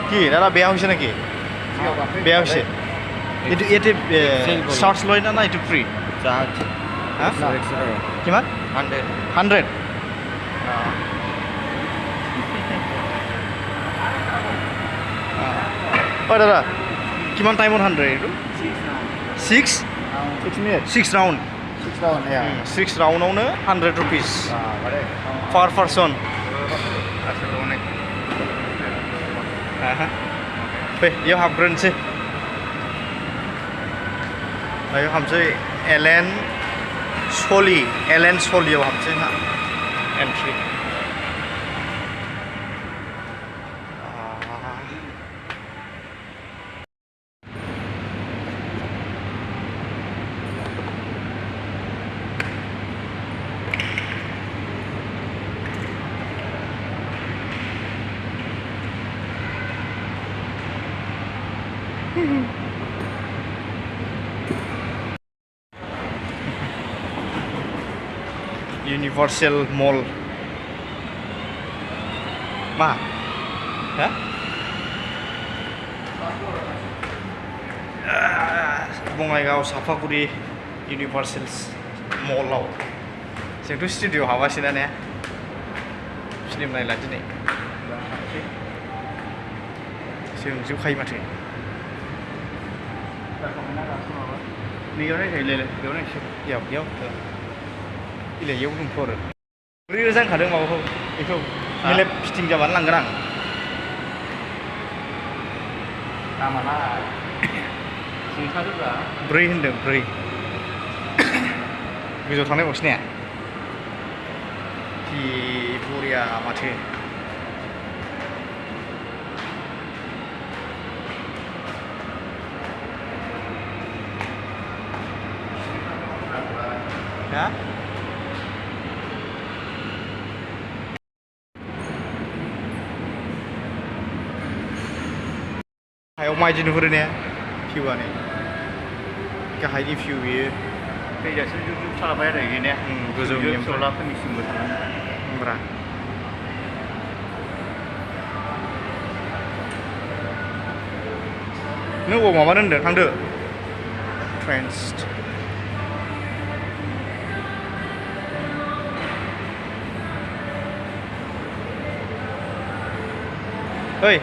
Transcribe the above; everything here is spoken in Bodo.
কি দাদা বেয়া হৈছে নেকি বেয়া হৈছে এইটো ইয়াতে চাৰ্জ লয় না এইটো ফ্ৰী চাৰ্জ কিমান 100 হয় দাদা কিমান টাইমত 100 এইটো 6 ৰাউণ্ড 6 राउन्डआवनो 100 रुपिस पर पर्सन फै बेयाव हाबग्रोनोसै बेयाव हाबसै एलेन सलियाव हाबसै ना एन्ट्रि Universal Mall मा हा बङाइगाव सापागुरि इउनिभार्सेल मलाव जोंथ' स्टुडिअ हाबासैना ने फिल्म नायला दिनै जोंजोबखायो माथो बेयाव इलायाव दंथ' आरो ब्रै रोजा होनखादों माबाखौ बेखौ मेलेब फिटिं जाबानो लांगोन आं दामालाय सोंखादोब्रा 4 होनदों 4 गोजौआव थांनाय बावसो ने जि बरिया माथो हा हायाव माइदि नुहुरो ने भिउआनो गाहायनि भिउ बेयो दैयासो जुब जुब सालाबाय आरो बेनो गोजौनि फिसालाफोरनिसिमबो थाङो होमब्रा नों अबाव माबानो होनदों थांदो ट्रेन्स ओइ